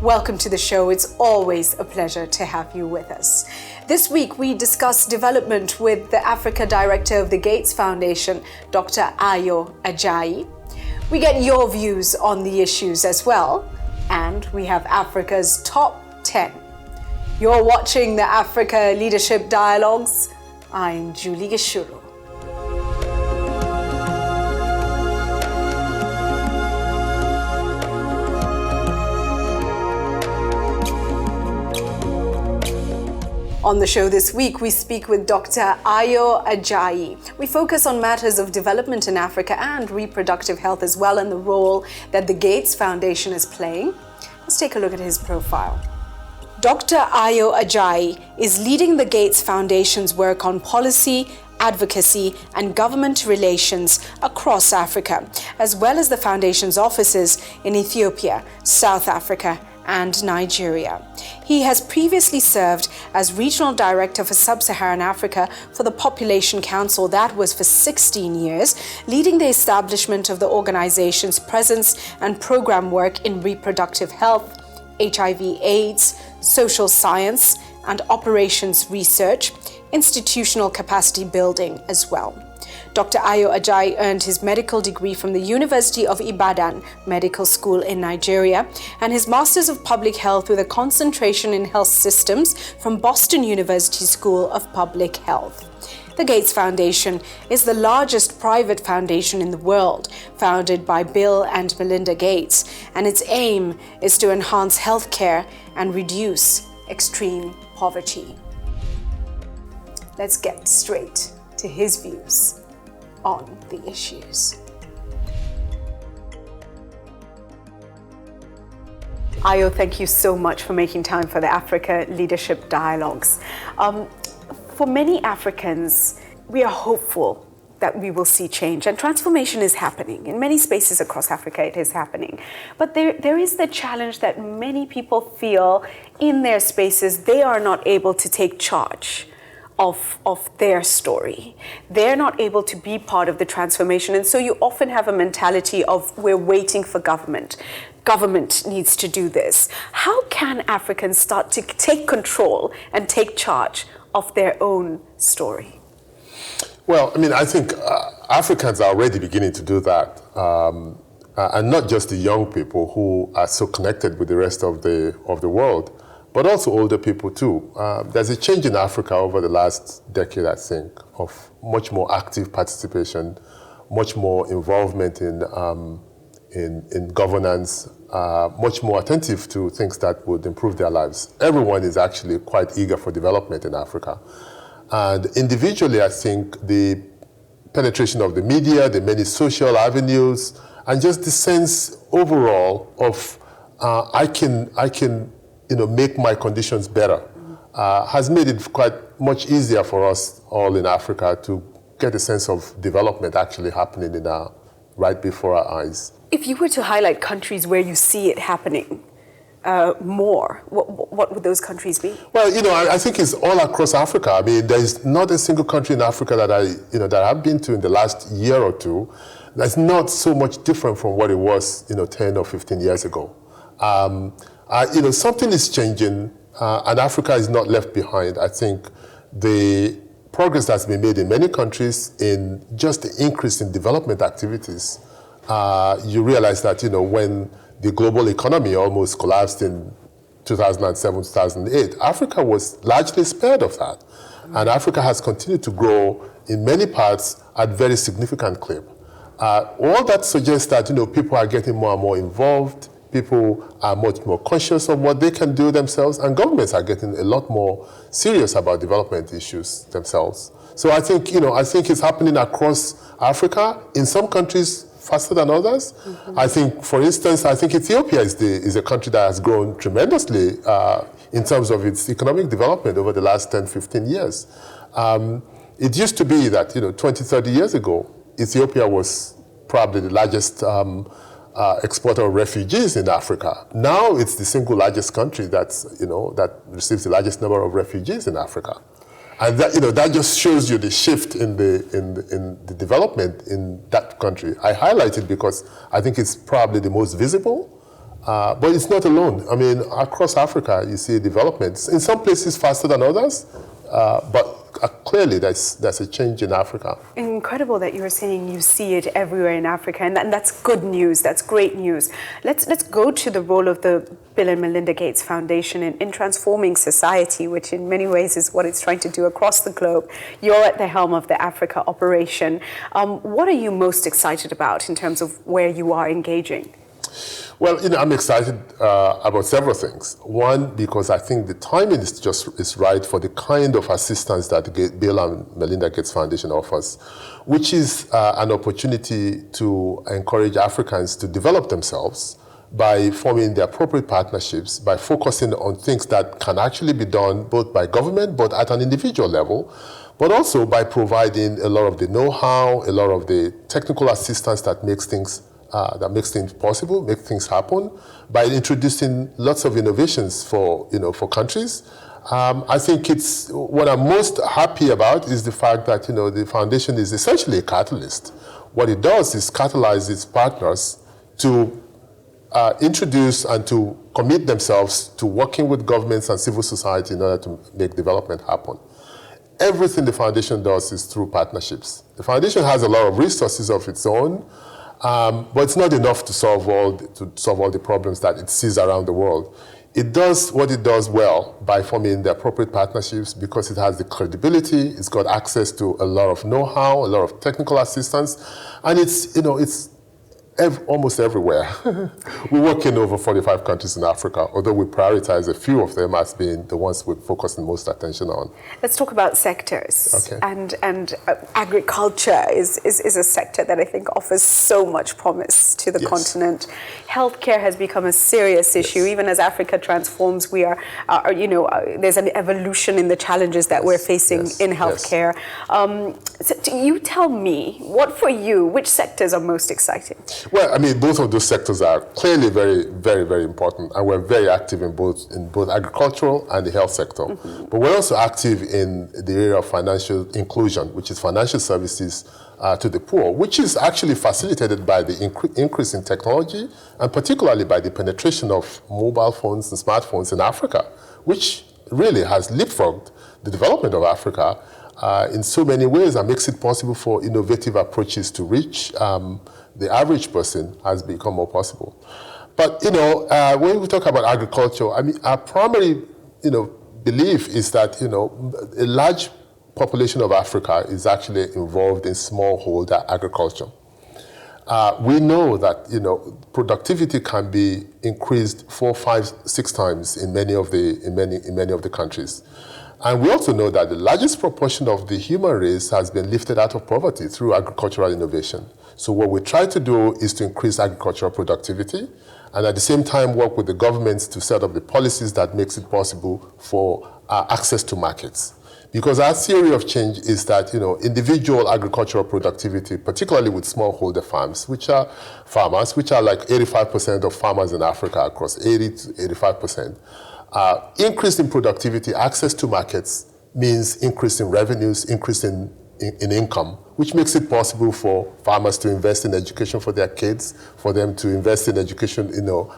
welcome to the show. It's always a pleasure to have you with us. This week, we discuss development with the Africa Director of the Gates Foundation, Dr. Ayo Ajayi. We get your views on the issues as well, and we have Africa's top 10. You're watching the Africa Leadership Dialogues. I'm Julie Gichuru. On the show this week, we speak with Dr. Ayo Ajayi. We focus on matters of development in Africa and reproductive health as well, and the role that the Gates Foundation is playing. Let's take a look at his profile. Dr. Ayo Ajayi is leading the Gates Foundation's work on policy, advocacy, and government relations across Africa, as well as the Foundation's offices in Ethiopia, South Africa, and Nigeria. He has previously served as Regional Director for Sub-Saharan Africa for the Population Council. That was for 16 years, leading the establishment of the organization's presence and program work in reproductive health, HIV/AIDS, social science, and operations research, institutional capacity building as well. Dr. Ayo Ajayi earned his medical degree from the University of Ibadan Medical School in Nigeria and his Masters of Public Health with a concentration in health systems from Boston University School of Public Health. The Gates Foundation is the largest private foundation in the world, founded by Bill and Melinda Gates, and its aim is to enhance healthcare and reduce extreme poverty. Let's get straight to his views on the issues. Ayo, thank you so much for making time for the Africa Leadership Dialogues. For many Africans, we are hopeful that we will see change, and transformation is happening. In many spaces across Africa, it is happening. But there is the challenge that many people feel in their spaces they are not able to take charge of their story. They're not able to be part of the transformation. And so you often have a mentality of we're waiting for government. Government needs to do this. How can Africans start to take control and take charge of their own story? Well, I think Africans are already beginning to do that. And not just the young people who are so connected with the rest of the world, but also older people too. There's a change in Africa over the last decade, I think, of much more active participation, much more involvement in governance, much more attentive to things that would improve their lives. Everyone is actually quite eager for development in Africa. And individually, I think the penetration of the media, the many social avenues, and just the sense overall of I can make my conditions better, has made it quite much easier for us all in Africa to get a sense of development actually happening right before our eyes. If you were to highlight countries where you see it happening more, what would those countries be? Well, I think it's all across Africa. There's not a single country in Africa that I've been to in the last year or two that's not so much different from what it was, 10 or 15 years ago. Something is changing, and Africa is not left behind. I think the progress that's been made in many countries in just the increase in development activities, you realize that, when the global economy almost collapsed in 2007, 2008, Africa was largely spared of that. And Africa has continued to grow in many parts at very significant clip. All that suggests that, people are getting more and more involved. People are much more conscious of what they can do themselves, and governments are getting a lot more serious about development issues themselves. So I think it's happening across Africa, in some countries faster than others. Mm-hmm. I think, for instance, Ethiopia is a country that has grown tremendously in terms of its economic development over the last 10, 15 years. It used to be that, 20, 30 years ago, Ethiopia was probably the largest exporter of refugees in Africa. Now it's the single largest country that receives the largest number of refugees in Africa. And that just shows you the shift in the development in that country. I highlight it because I think it's probably the most visible But it's not alone. I mean, across Africa, you see developments. In some places faster than others, but clearly there's a change in Africa. Incredible that you were saying you see it everywhere in Africa, and that's good news. That's great news. Let's go to the role of the Bill and Melinda Gates Foundation in transforming society, which in many ways is what it's trying to do across the globe. You're at the helm of the Africa operation. What are you most excited about in terms of where you are engaging? Well, I'm excited about several things. One, because I think the timing is right for the kind of assistance that the Bill and Melinda Gates Foundation offers, which is an opportunity to encourage Africans to develop themselves by forming the appropriate partnerships, by focusing on things that can actually be done both by government, but at an individual level, but also by providing a lot of the know-how, a lot of the technical assistance that makes things possible, make things happen, by introducing lots of innovations for countries. I think what I'm most happy about is the fact that the foundation is essentially a catalyst. What it does is catalyze its partners to introduce and to commit themselves to working with governments and civil society in order to make development happen. Everything the foundation does is through partnerships. The foundation has a lot of resources of its own, but it's not enough to solve all the problems that it sees around the world. It does what it does well by forming the appropriate partnerships because it has the credibility, it's got access to a lot of know-how, a lot of technical assistance, and it's almost everywhere. We work in over 45 countries in Africa, although we prioritize a few of them as being the ones we focus the most attention on. Let's talk about sectors. Okay. And agriculture is a sector that I think offers so much promise to the continent. Healthcare has become a serious issue. Even as Africa transforms, we are there's an evolution in the challenges that we're facing in healthcare. So you tell me, what for you, which sectors are most exciting? Well, I mean, both of those sectors are clearly very, very, very important, and we're very active in both agricultural and the health sector. Mm-hmm. But we're also active in the area of financial inclusion, which is financial services to the poor, which is actually facilitated by the increase in technology, and particularly by the penetration of mobile phones and smartphones in Africa, which really has leapfrogged the development of Africa in so many ways and makes it possible for innovative approaches to reach the average person has become more possible. But, when we talk about agriculture, I mean, our primary, belief is that, a large population of Africa is actually involved in smallholder agriculture. We know that, productivity can be increased 4, 5, 6 times in many of the countries. And we also know that the largest proportion of the human race has been lifted out of poverty through agricultural innovation. So what we try to do is to increase agricultural productivity and at the same time work with the governments to set up the policies that makes it possible for access to markets. Because our theory of change is that, individual agricultural productivity, particularly with smallholder farms, which are like 85% of farmers in Africa across 80 to 85%, increase in productivity, access to markets means increase in revenues, increase in income, which makes it possible for farmers to invest in education for their kids, for them to invest in education,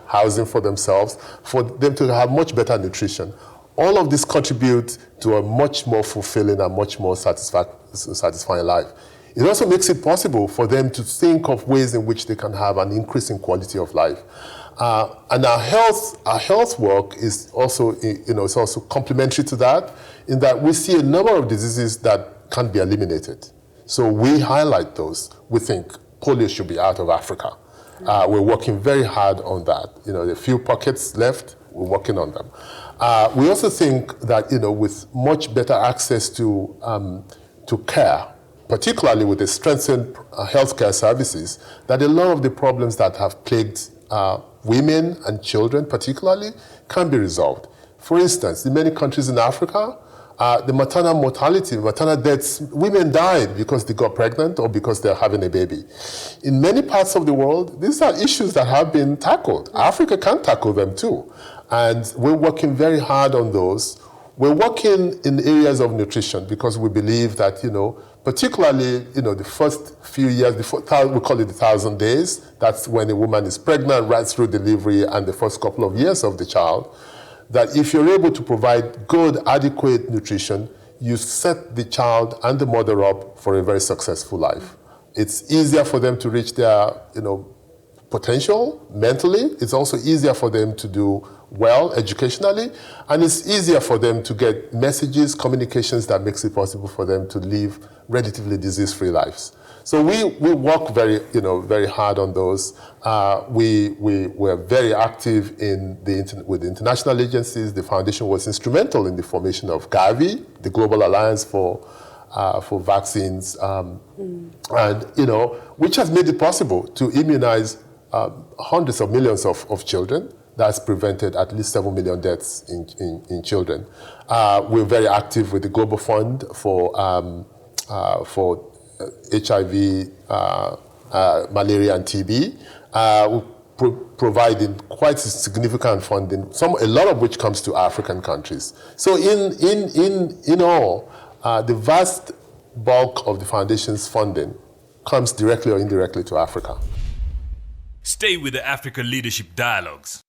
housing for themselves, for them to have much better nutrition. All of this contributes to a much more fulfilling and much more satisfying life. It also makes it possible for them to think of ways in which they can have an increase in quality of life. And our health work is also, it's also complementary to that, in that we see a number of diseases that can't be eliminated. So we highlight those. We think polio should be out of Africa. We're working very hard on that. There are a few pockets left, we're working on them. We also think that, with much better access to care, particularly with the strengthened healthcare services, that a lot of the problems that have plagued women and children particularly can be resolved. For instance, in many countries in Africa, the maternal mortality, maternal deaths, women died because they got pregnant or because they're having a baby. In many parts of the world, these are issues that have been tackled. Africa can tackle them too. And we're working very hard on those. We're working in areas of nutrition because we believe that, particularly, the first few years, we call it the 1,000 days. That's when a woman is pregnant, right through delivery and the first couple of years of the child. That if you're able to provide good, adequate nutrition, you set the child and the mother up for a very successful life. It's easier for them to reach their, potential mentally. It's also easier for them to do well educationally, and it's easier for them to get messages, communications that makes it possible for them to live relatively disease-free lives. So we work very hard on those. We're very active with international agencies. The foundation was instrumental in the formation of Gavi, the Global Alliance for vaccines, and which has made it possible to immunize hundreds of millions of children. That's prevented at least 7 million deaths in children. We're very active with the Global Fund for HIV, malaria, and TB. We're providing quite significant funding, a lot of which comes to African countries. So in all, the vast bulk of the foundation's funding comes directly or indirectly to Africa. Stay with the Africa Leadership Dialogues.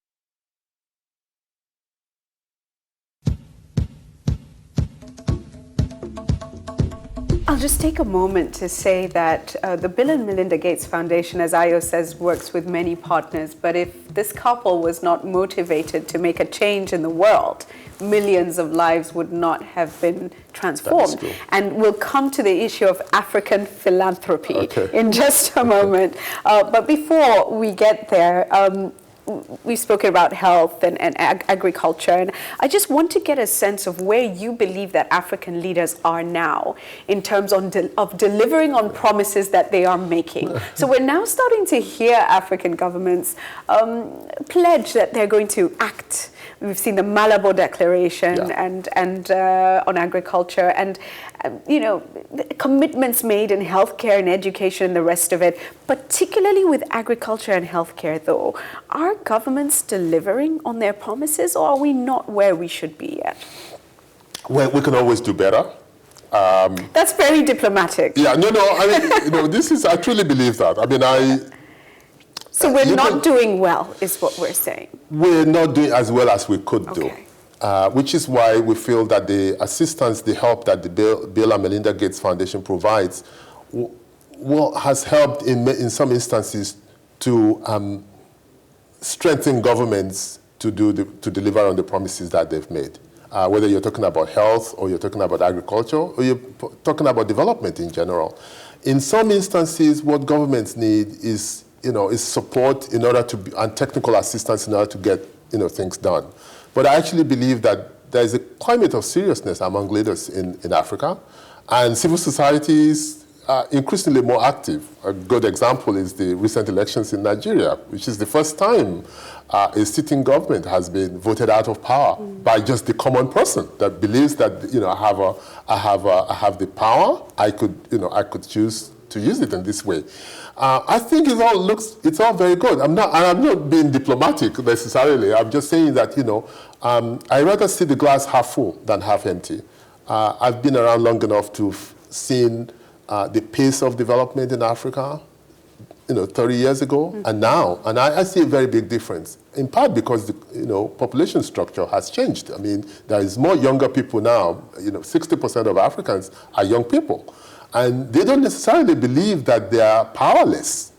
I'll just take a moment to say that the Bill and Melinda Gates Foundation, as Ayo says, works with many partners. But if this couple was not motivated to make a change in the world, millions of lives would not have been transformed. And we'll come to the issue of African philanthropy in just a moment. But before we get there, we've spoken about health and agriculture, and I just want to get a sense of where you believe that African leaders are now in terms of delivering on promises that they are making. So we're now starting to hear African governments pledge that they're going to act. We've seen the Malabo Declaration and on agriculture, and commitments made in healthcare and education and the rest of it. Particularly with agriculture and healthcare, though, are governments delivering on their promises, or are we not where we should be yet? Well, we can always do better. That's very diplomatic. Yeah, no. I mean, I truly believe that. I mean, So we're not doing well, is what we're saying. We're not doing as well as we could do, which is why we feel that the assistance, the help that the Bill and Melinda Gates Foundation provides has helped in some instances to strengthen governments to deliver on the promises that they've made. Whether you're talking about health, or you're talking about agriculture, or you're talking about development in general. In some instances, what governments need is support and technical assistance in order to get things done. But I actually believe that there is a climate of seriousness among leaders in Africa, and civil societies are increasingly more active. A good example is the recent elections in Nigeria, which is the first time a sitting government has been voted out of power by just the common person that believes that I have the power. I could choose to use it in this way. I think it's all very good. I'm not being diplomatic necessarily. I'm just saying that I rather see the glass half full than half empty. I've been around long enough to have seen the pace of development in Africa, 30 years ago and now, and I see a very big difference. In part because the population structure has changed. I mean, there is more younger people now. 60% of Africans are young people. And they don't necessarily believe that they are powerless,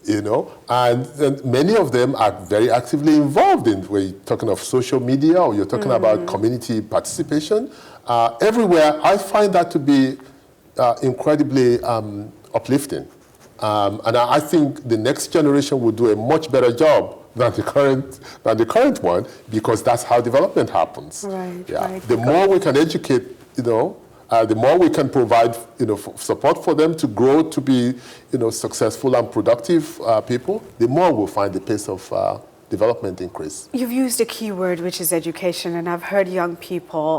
and many of them are very actively involved in, where you're talking of social media or you're talking about community participation. Everywhere, I find that to be incredibly uplifting. And I think the next generation will do a much better job than the current one, because that's how development happens. Right. The more we can educate, the more we can provide, support for them to grow to be, successful and productive people, the more we'll find the pace of development increase. You've used a key word, which is education, and I've heard young people,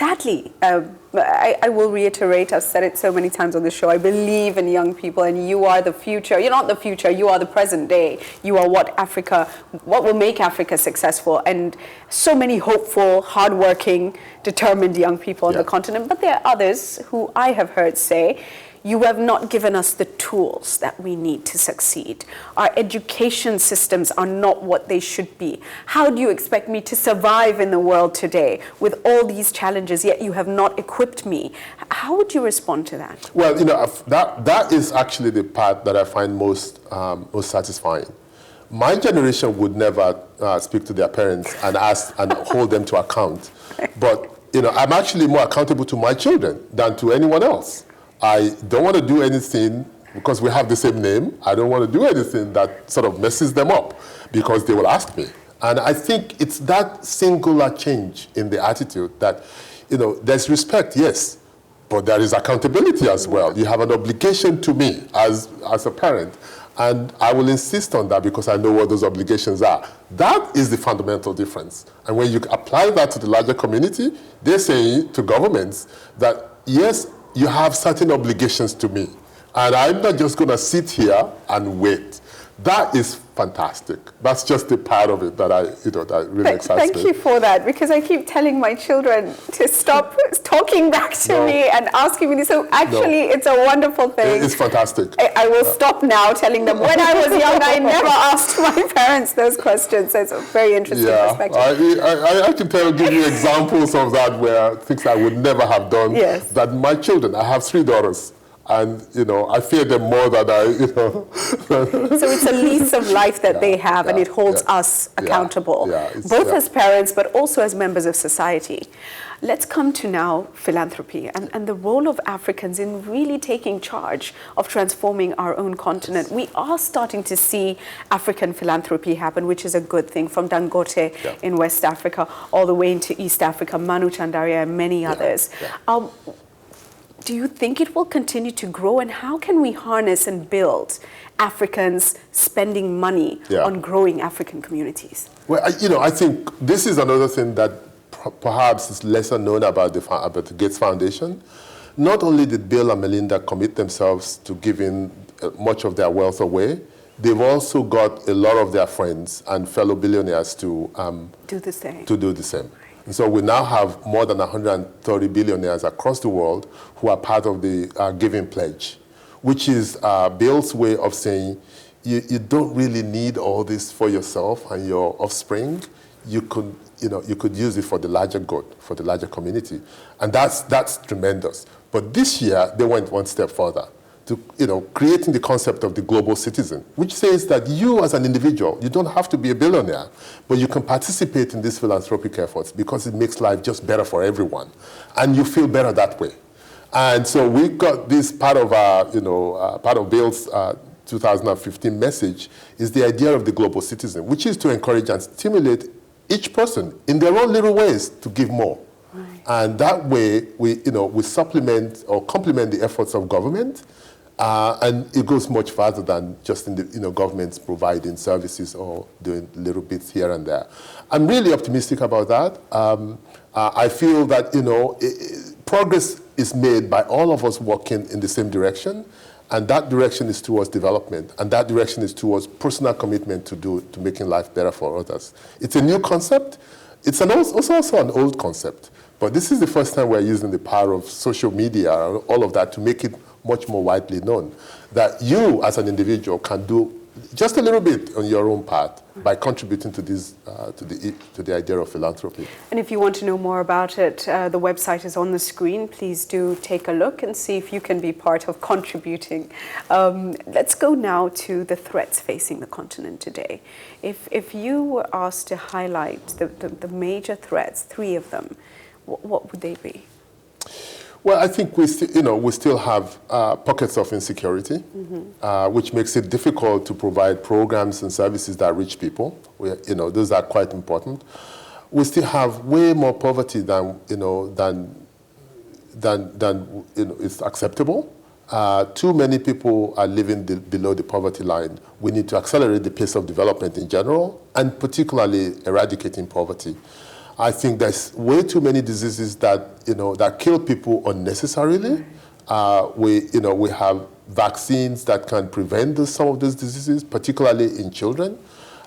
sadly, I will reiterate, I've said it so many times on the show, I believe in young people, and you are the future. You're not the future, you are the present day. You are what will make Africa successful. And so many hopeful, hardworking, determined young people on the continent. But there are others who I have heard say, you have not given us the tools that we need to succeed. Our education systems are not what they should be. How do you expect me to survive in the world today with all these challenges, yet you have not equipped me? How would you respond to that? Well, that is actually the part that I find most satisfying. My generation would never speak to their parents and ask and hold them to account. But I'm actually more accountable to my children than to anyone else. I don't want to do anything, because we have the same name, I don't want to do anything that sort of messes them up, because they will ask me. And I think it's that singular change in the attitude that, there's respect, yes, but there is accountability as well. You have an obligation to me as a parent, and I will insist on that because I know what those obligations are. That is the fundamental difference. And when you apply that to the larger community, they're saying to governments that, yes, you have certain obligations to me, and I'm not just going to sit here and wait. That is fantastic. That's just the part of it that that really excites me. Thank you for that, because I keep telling my children to stop talking back to me and asking me this. So actually, it's a wonderful thing. It's fantastic. I will stop now telling them, when I was young, I never asked my parents those questions. So it's a very interesting perspective. I can give you examples of that where things I would never have done. Yes. That my children, I have 3 daughters. And, I fear them more than So it's a lease of life that they have, and it holds us accountable, both as parents, but also as members of society. Let's come to now philanthropy and the role of Africans in really taking charge of transforming our own continent. We are starting to see African philanthropy happen, which is a good thing, from Dangote in West Africa all the way into East Africa, Manu Chandaria and many others. Do you think it will continue to grow, and how can we harness and build Africans spending money on growing African communities? Well, I think this is another thing that perhaps is lesser known about the Gates Foundation. Not only did Bill and Melinda commit themselves to giving much of their wealth away, they've also got a lot of their friends and fellow billionaires to do the same. And so we now have more than 130 billionaires across the world who are part of the Giving Pledge, which is Bill's way of saying you don't really need all this for yourself and your offspring. You could use it for the larger good, for the larger community. And that's tremendous. But this year, they went one step further to creating the concept of the global citizen, which says that you as an individual, you don't have to be a billionaire, but you can participate in these philanthropic efforts because it makes life just better for everyone. And you feel better that way. And so we got this part of part of Bill's 2015 message is the idea of the global citizen, which is to encourage and stimulate each person in their own little ways to give more. Right. And that way we supplement or complement the efforts of government. And it goes much farther than just governments providing services or doing little bits here and there. I'm really optimistic about that. I feel that progress is made by all of us working in the same direction, and that direction is towards development, and that direction is towards personal commitment to making life better for others. It's a new concept. It's also an old concept, but this is the first time we're using the power of social media and all of that to make it much more widely known, that you as an individual can do just a little bit on your own part by contributing to this, to the idea of philanthropy. And if you want to know more about it, the website is on the screen. Please do take a look and see if you can be part of contributing. Let's go now to the threats facing the continent today. If you were asked to highlight the major threats, 3 of them, what would they be? Well, I think we still have pockets of insecurity, which makes it difficult to provide programs and services that reach people. Those are quite important. We still have way more poverty than is acceptable. Too many people are living below the poverty line. We need to accelerate the pace of development in general, and particularly eradicating poverty. I think there's way too many diseases that that kill people unnecessarily. We have vaccines that can prevent some of those diseases, particularly in children.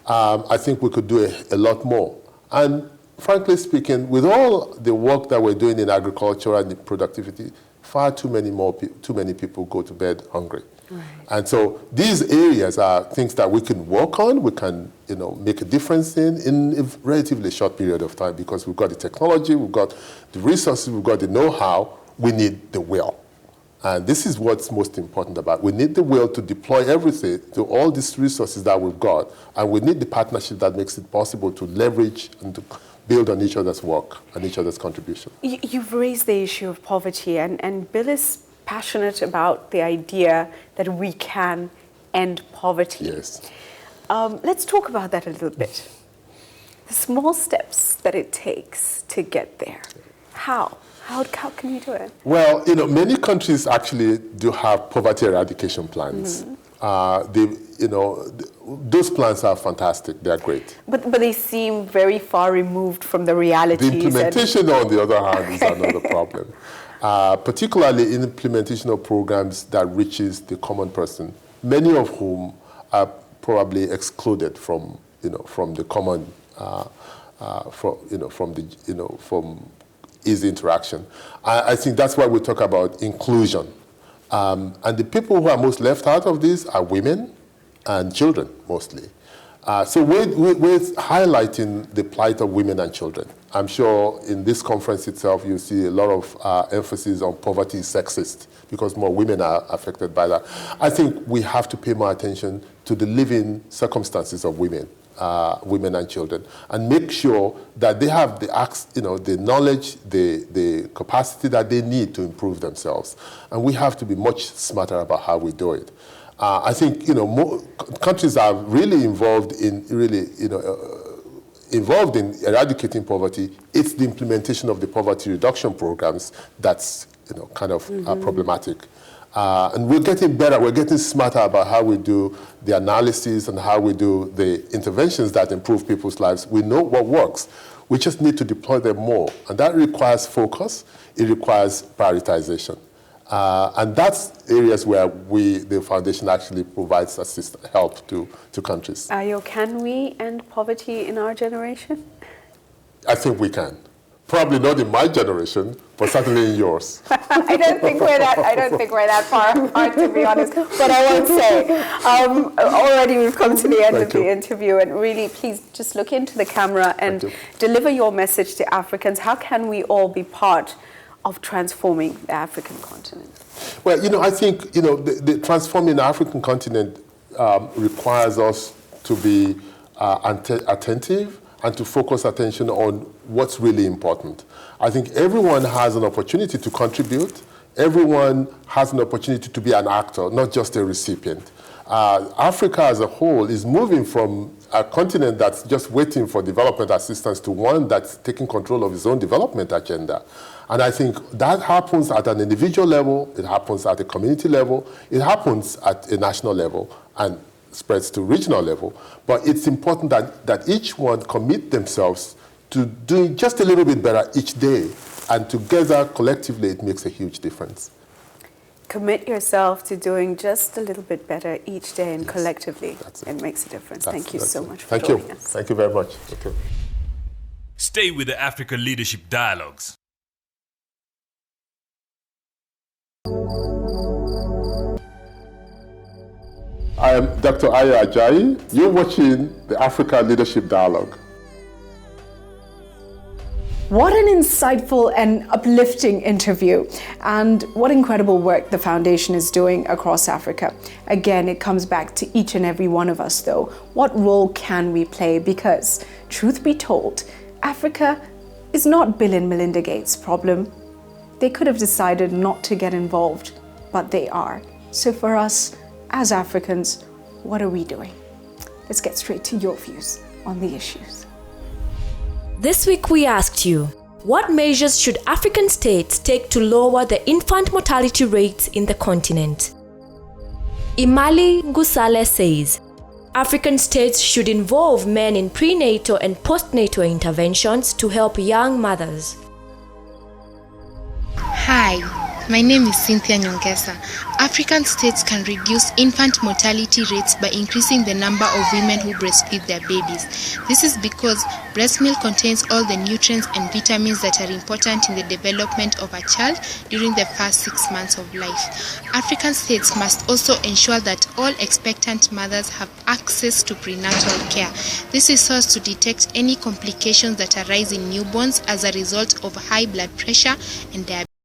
I think we could do a lot more. And frankly speaking, with all the work that we're doing in agriculture and in productivity, far too many people go to bed hungry. Right. And so these areas are things that we can work on, we can make a difference in a relatively short period of time, because we've got the technology, we've got the resources, we've got the know-how, we need the will. And this is what's most important about. We need the will to deploy everything to all these resources that we've got, and we need the partnership that makes it possible to leverage and to build on each other's work and each other's contribution. You've raised the issue of poverty, and Bill is passionate about the idea that we can end poverty. Yes. Let's talk about that a little bit. The small steps that it takes to get there. How can we do it? Well, many countries actually do have poverty eradication plans. Those plans are fantastic. They are great. But they seem very far removed from the realities. The implementation, on the other hand, is another problem. Particularly in implementation of programs that reaches the common person, many of whom are probably excluded from the common, from easy interaction. I think that's why we talk about inclusion. And the people who are most left out of this are women and children, mostly. So we're highlighting the plight of women and children. I'm sure in this conference itself, you see a lot of emphasis on poverty is sexist, because more women are affected by that. I think we have to pay more attention to the living circumstances of women and children, and make sure that they have the knowledge, the capacity that they need to improve themselves. And we have to be much smarter about how we do it. I think more countries are really involved in eradicating poverty. It's the implementation of the poverty reduction programs that's problematic. And we're getting better. We're getting smarter about how we do the analysis and how we do the interventions that improve people's lives. We know what works. We just need to deploy them more, and that requires focus. It requires prioritization. And that's areas where the foundation actually provides help to countries. Ayo, can we end poverty in our generation? I think we can. Probably not in my generation, but certainly in yours. I don't think we're that far apart, to be honest. But I won't say. Already we've come to the end of the interview, and really, please just look into the camera and deliver your message to Africans. How can we all be part of transforming the African continent? Well, I think the transforming the African continent requires us to be attentive and to focus attention on what's really important. I think everyone has an opportunity to contribute. Everyone has an opportunity to be an actor, not just a recipient. Africa as a whole is moving from a continent that's just waiting for development assistance to one that's taking control of its own development agenda. And I think that happens at an individual level, it happens at a community level, it happens at a national level, and spreads to regional level. But it's important that each one commit themselves to doing just a little bit better each day. And together, collectively, it makes a huge difference. Commit yourself to doing just a little bit better each day, and collectively, it makes a difference. Thank you so much for joining us. Thank you very much. Okay. Stay with the Africa Leadership Dialogues. I am Dr. Ayo Ajayi. You're watching the Africa Leadership Dialogue. What an insightful and uplifting interview, and what incredible work the foundation is doing across Africa. Again, it comes back to each and every one of us though. What role can we play? Because, truth be told, Africa is not Bill and Melinda Gates' problem. They could have decided not to get involved, but they are. So for us, as Africans, what are we doing? Let's get straight to your views on the issues. This week we asked you, What measures should African states take to lower the infant mortality rates in the continent? Imali Ngusale says, African states should involve men in prenatal and postnatal interventions to help young mothers. Hi, my name is Cynthia Nyongesa. African states can reduce infant mortality rates by increasing the number of women who breastfeed their babies. This is because breast milk contains all the nutrients and vitamins that are important in the development of a child during the first 6 months of life. African states must also ensure that all expectant mothers have access to prenatal care. This is so as to detect any complications that arise in newborns as a result of high blood pressure and diabetes.